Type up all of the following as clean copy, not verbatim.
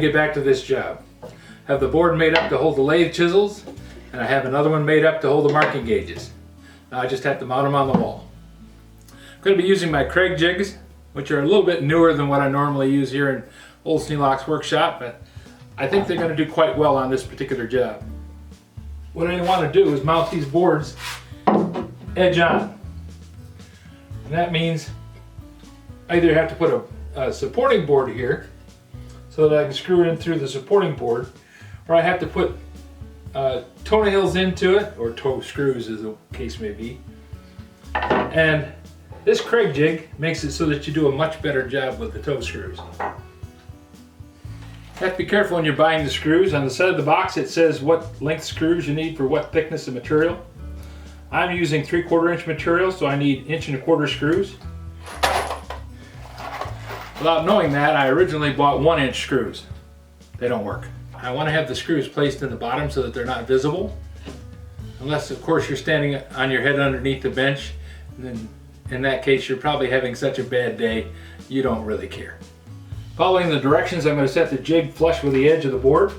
get back to this job. I have the board made up to hold the lathe chisels, and I have another one made up to hold the marking gauges. Now I just have to mount them on the wall. I'm going to be using my Craig jigs, which are a little bit newer than what I normally use here in old Sneelock's workshop, but I think they're going to do quite well on this particular job. What I want to do is mount these boards edge on. And that means I either have to put a supporting board here so that I can screw it in through the supporting board, or I have to put toenails into it, or toe screws as the case may be. And this Craig jig makes it so that you do a much better job with the toe screws. You have to be careful when you're buying the screws. On the side of the box it says what length screws you need for what thickness of material. I'm using 3/4 inch material, so I need 1 1/4 screws. Without knowing that, I originally bought 1 inch screws. They don't work. I want to have the screws placed in the bottom so that they're not visible. Unless, of course, you're standing on your head underneath the bench. And then in that case, you're probably having such a bad day, you don't really care. Following the directions, I'm going to set the jig flush with the edge of the board.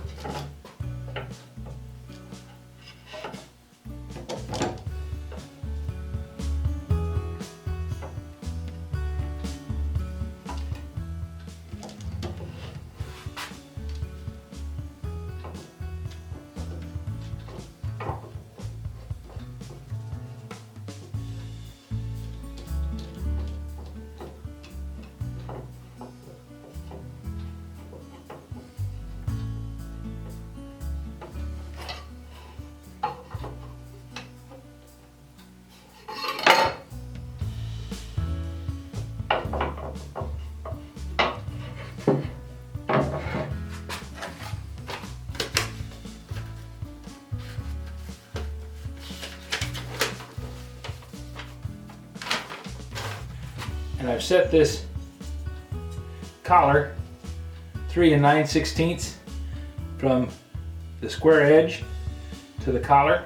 And I've set this collar 3 9/16 from the square edge to the collar.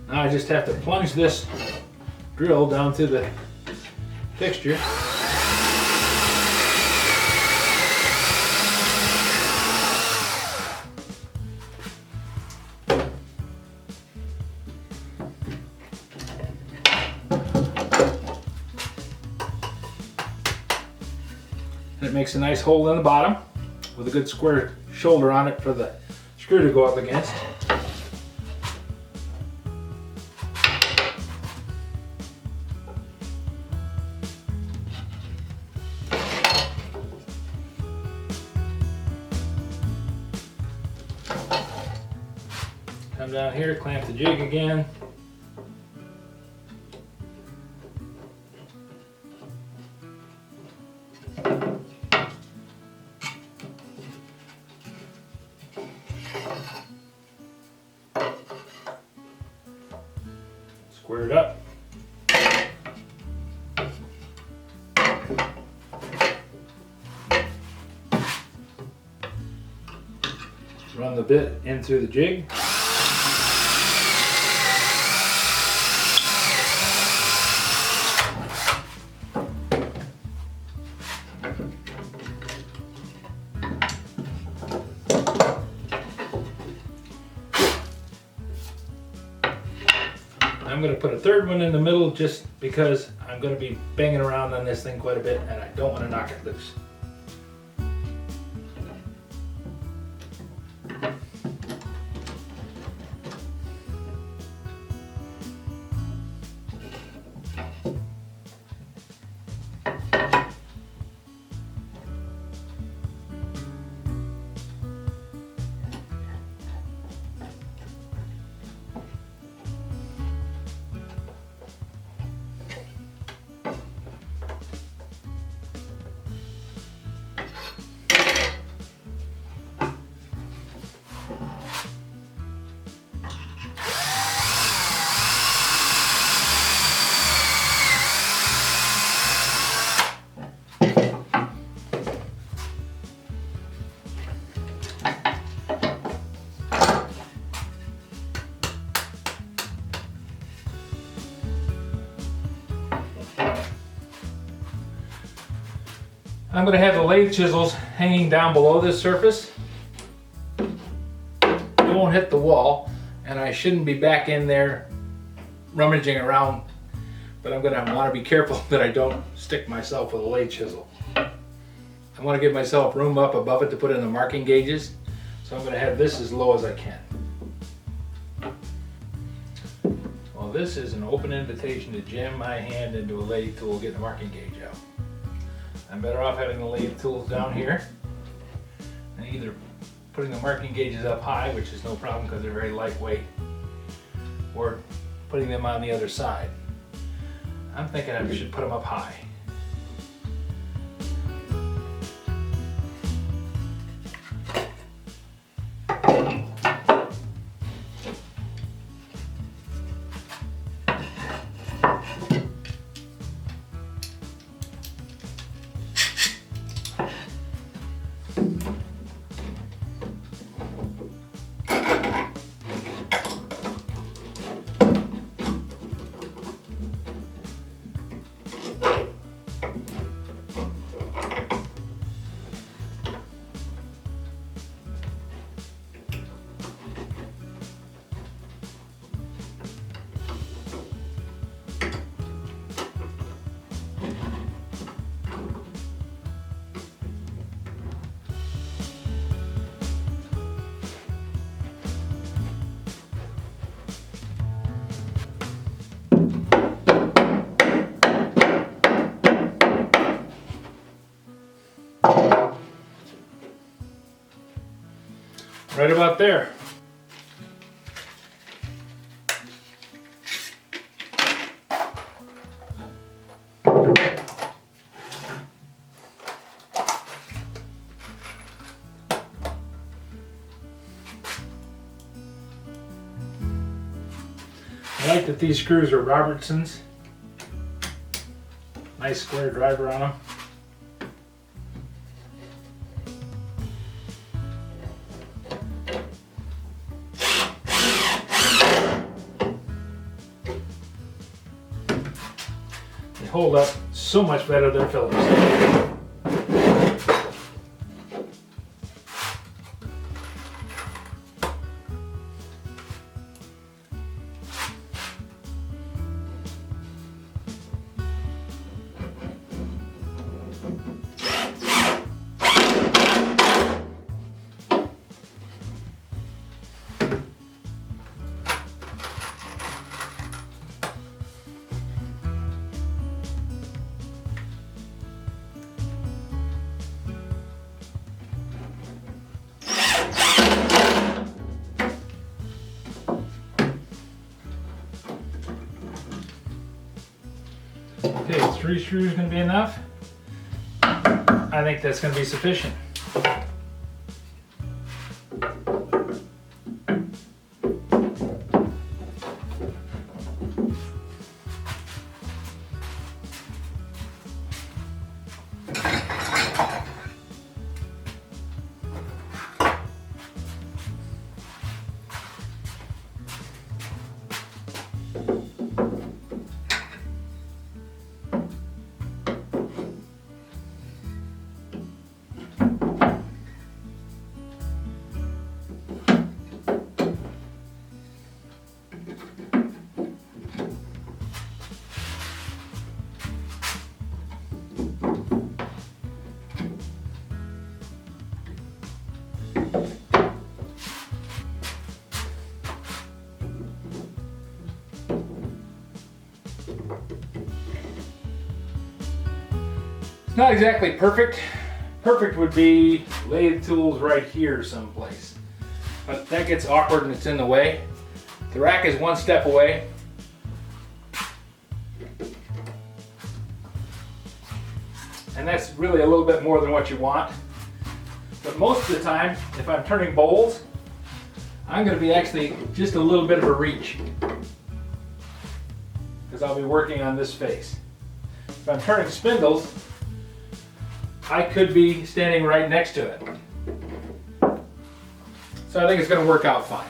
Now I just have to plunge this drill down through the fixture. And it makes a nice hole in the bottom with a good square shoulder on it for the screw to go up against. Come down here, clamp the jig again. Square it up. Run the bit in through the jig. I'm going to put a third one in the middle just because I'm going to be banging around on this thing quite a bit and I don't want to knock it loose. I'm going to have the lathe chisels hanging down below this surface. It won't hit the wall, and I shouldn't be back in there rummaging around, but I'm going to want to be careful that I don't stick myself with a lathe chisel. I want to give myself room up above it to put in the marking gauges, so I'm going to have this as low as I can. Well, this is an open invitation to jam my hand into a lathe tool, get the marking gauge out. I'm better off having the lathe tools down here and either putting the marking gauges up high, which is no problem because they're very lightweight, or putting them on the other side. I'm thinking I should put them up high. Right about there. I like that these screws are Robertsons. Nice square driver on them. They hold up so much better than Phillips. Okay, 3 screws going to be enough? I think that's going to be sufficient. Not exactly perfect. Perfect would be lathe tools right here someplace. But that gets awkward and it's in the way. The rack is 1 step away. And that's really a little bit more than what you want. But most of the time, if I'm turning bowls, I'm going to be actually just a little bit of a reach, because I'll be working on this face. If I'm turning spindles, I could be standing right next to it. So I think it's going to work out fine.